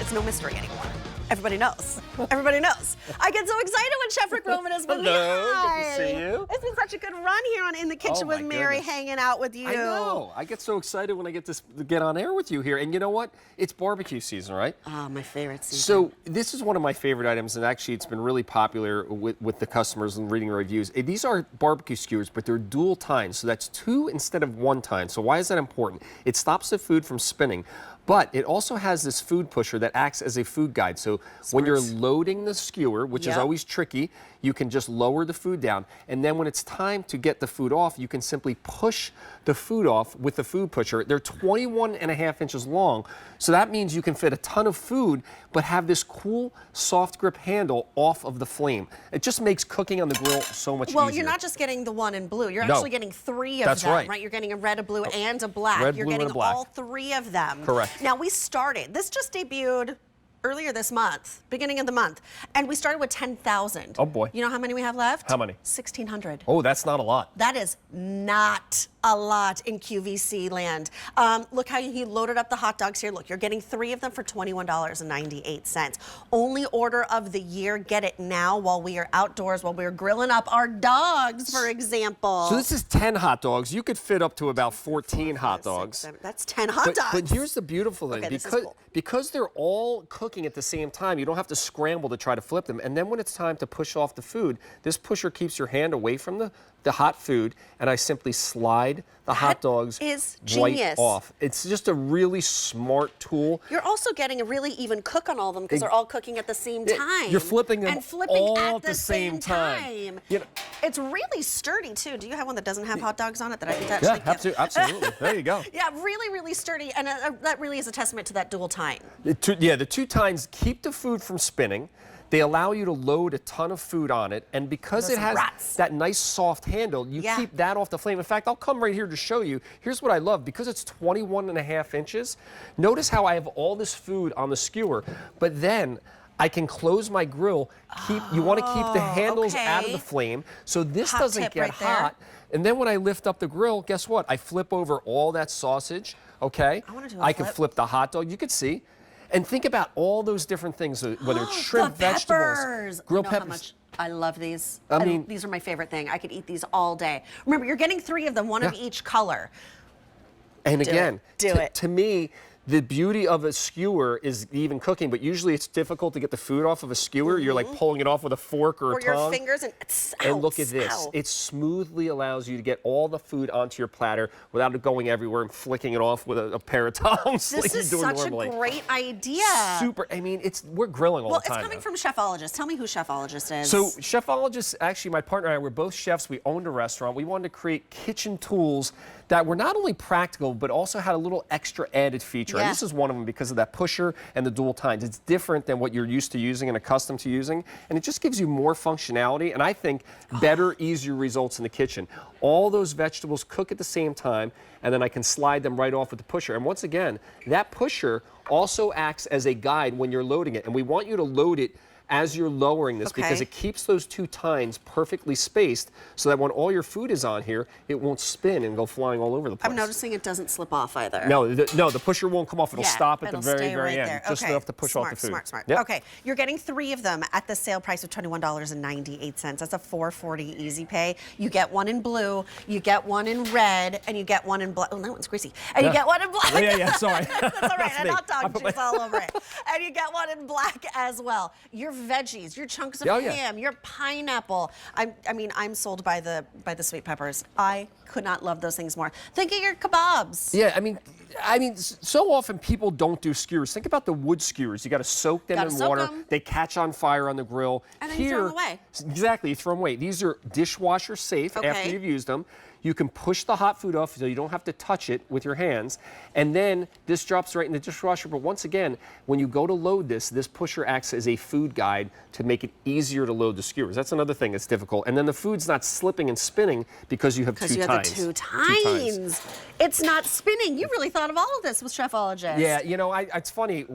It's no mystery anymore. Everybody knows. Everybody knows. I get so excited when Chef Rick Roman is with me. Hello, Hi. good to see you. It's been such a good run here on In the Kitchen with Mary, hanging out with you. I know. I get so excited when I get to get on air with you here. And you know what? It's barbecue season, right? Oh, my favorite season. So this is one of my favorite items, and actually it's been really popular with the customers and reading the reviews. These are barbecue skewers, but they're dual tines, so that's 2 instead of 1 tine. So why is that important? It stops the food from spinning. But it also has this food pusher that acts as a food guide. So when you're loading the skewer, which is always tricky, you can just lower the food down. And then when it's time to get the food off, you can simply push the food off with the food pusher. They're 21.5 inches long. So that means you can fit a ton of food, but have this cool soft grip handle off of the flame. It just makes cooking on the grill so much easier. Well, you're not just getting the one in blue. You're actually getting 3 of them, right? You're getting a red, a blue, and a black. You're getting all 3 of them. Correct. Now, we started, this just debuted earlier this month, beginning of the month, and we started with 10,000. Oh boy. You know how many we have left? How many? 1,600. Oh, that's not a lot. That is not a lot in QVC land. Look how he loaded up the hot dogs here. Look, you're getting 3 of them for $21.98. Only order of the year. Get it now while we are outdoors, while we're grilling up our dogs, for example. So this is 10 hot dogs. You could fit up to about 14 hot dogs. 6, 7, that's 10 hot dogs. But here's the beautiful thing. Okay, because they're all cooking at the same time, you don't have to scramble to try to flip them. And then when it's time to push off the food, this pusher keeps your hand away from the hot food, and I simply slide the hot dogs right off. It's just a really smart tool. You're also getting a really even cook on all of them because they're all cooking at the same time. You're flipping them all at at the same time. You know, it's really sturdy too. Do you have one that doesn't have hot dogs on it that I could actually get? Absolutely. There you go. Yeah, really, really sturdy, and that really is a testament to that dual tine. The 2 tines keep the food from spinning. They allow you to load a ton of food on it, and because it has that nice soft handle, you keep that off the flame. In fact, I'll come right here to show you. Here's what I love. Because it's 21.5 inches, notice how I have all this food on the skewer, but then I can close my grill. You want to keep the handles out of the flame, so this doesn't get hot. And then when I lift up the grill, guess what? I flip over all that sausage, okay? I can flip the hot dog. You can see. And think about all those different things, whether it's shrimp, vegetables, grilled peppers. How much I love these. I mean, these are my favorite thing. I could eat these all day. Remember, you're getting 3 of them, 1 of each color. And again, to me, the beauty of a skewer is even cooking, but usually it's difficult to get the food off of a skewer. You're like pulling it off with a fork or a tongue. Or your fingers, and look at this. It smoothly allows you to get all the food onto your platter without it going everywhere and flicking it off with a pair of tongs like you do normally. This is such a great idea. Super. I mean, we're grilling all the time. Well, it's coming from Chefologist. Tell me who Chefologist is. So Chefologist, actually, my partner and I, we're both chefs. We owned a restaurant. We wanted to create kitchen tools that were not only practical, but also had a little extra added feature. And this is one of them because of that pusher and the dual tines. It's different than what you're used to using and accustomed to using, and it just gives you more functionality, and I think better, easier results in the kitchen. All those vegetables cook at the same time, and then I can slide them right off with the pusher. And once again, that pusher also acts as a guide when you're loading it, and we want you to load it as you're lowering this because it keeps those 2 tines perfectly spaced so that when all your food is on here, it won't spin and go flying all over the place. I'm noticing it doesn't slip off either. No, the pusher won't come off. It'll stop at the very, very end. Just enough to push off the food. Smart. Okay, you're getting 3 of them at the sale price of $21.98. That's a $4.40 easy pay. You get 1 in blue, you get 1 in red, and you get 1 in black. Oh, that one's greasy. And you get 1 in black. Sorry. That's all right. And hot dog juice all over it. And you get 1 in black as well. Your veggies, your chunks of ham, your pineapple. I mean, I'm sold by the sweet peppers. I could not love those things more. Think of your kabobs. Yeah, I mean, so often people don't do skewers. Think about the wood skewers. You got to soak them in water. They catch on fire on the grill. And then you throw them away. Exactly, you throw them away. These are dishwasher safe after you've used them. You can push the hot food off so you don't have to touch it with your hands. And then this drops right in the dishwasher. But once again, when you go to load this pusher acts as a food guide to make it easier to load the skewers. That's another thing that's difficult. And then the food's not slipping and spinning because you have 2 tines. Because you have the 2 tines. It's not spinning. You really thought of all of this with Chefologist. Yeah, you know, it's funny.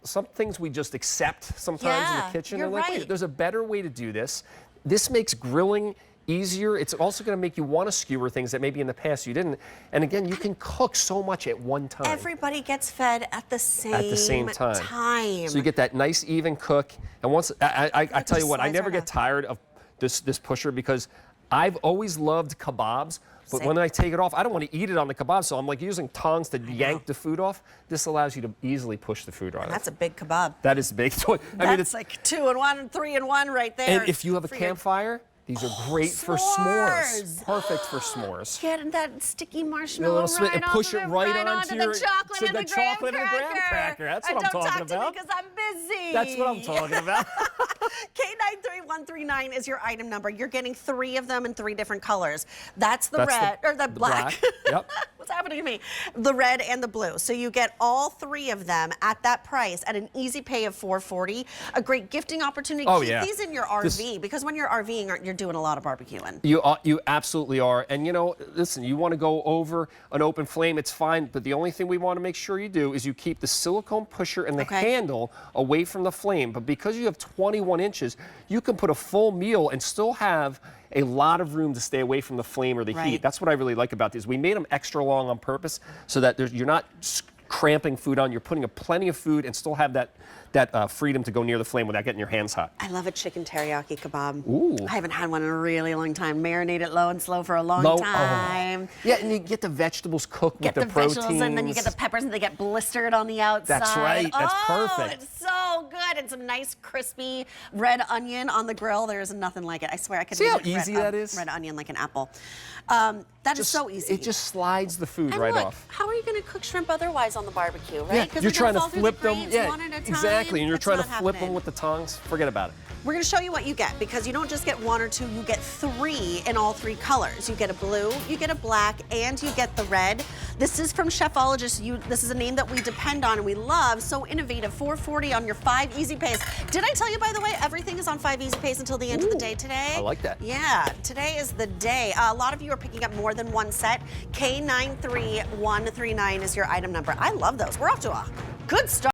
Some things we just accept sometimes in the kitchen. You're like, wait, there's a better way to do this. This makes grilling easier. It's also going to make you want to skewer things that maybe in the past you didn't. And again, you can cook so much at one time. Everybody gets fed at the same time. So you get that nice even cook. And once I tell you what, I never get tired of this pusher because I've always loved kabobs. But when I take it off, I don't want to eat it on the kebab, so I'm like using tongs to yank the food off. This allows you to easily push the food on. That's a big kebab. That is big. I mean, it's like 2 in 1 and 3 in 1 right there. And if you have a campfire, these are great for s'mores. Perfect for s'mores. Get that sticky marshmallow right and push it right onto the chocolate and the graham cracker. That's what I'm talking about. Because I'm busy. That's what I'm talking about. K93139 is your item number. You're getting 3 of them in 3 different colors. That's the red, or the black. Yep. What's happening to me? The red and the blue. So you get all 3 of them at that price at an easy pay of $4.40. A great gifting opportunity. Keep these in your RV because when you're RVing, you're doing a lot of barbecuing. You absolutely are. And you know, listen, you want to go over an open flame, it's fine. But the only thing we want to make sure you do is you keep the silicone pusher and the handle away from the flame. But because you have 21 inches, you can put a full meal and still have a lot of room to stay away from the flame or the heat. That's what I really like about these. We made them extra long on purpose so that you're not cramping food on. You're putting plenty of food and still have that freedom to go near the flame without getting your hands hot. I love a chicken teriyaki kebab. Ooh. I haven't had one in a really long time. Marinate it low and slow for a long time. Oh. Yeah, and you get the vegetables cooked with the proteins. Vegetables, and then you get the peppers and they get blistered on the outside. That's right. That's perfect. It's so good. And some nice crispy red onion on the grill. There's nothing like it. I swear I could See how easy that is? Red onion like an apple. That is so easy. It just slides the food and right look, off. How are you going to cook shrimp otherwise on the barbecue, right? Yeah, you're trying to flip them. Yeah, one at a time. Exactly. And you're trying to flip happening. them with the tongs. Forget about it. We're going to show you what you get because you don't just get 1 or 2, you get 3 in all 3 colors. You get a blue, you get a black, and you get the red. This is from Chefologist. This is a name that we depend on and we love. So innovative. $4.40 on your 5 easy pays. Did I tell you, by the way, everything is on 5 easy pays until the end of the day today? I like that. Yeah, today is the day. A lot of you are picking up more than 1 set. K93139 is your item number. I love those. We're off to a good start.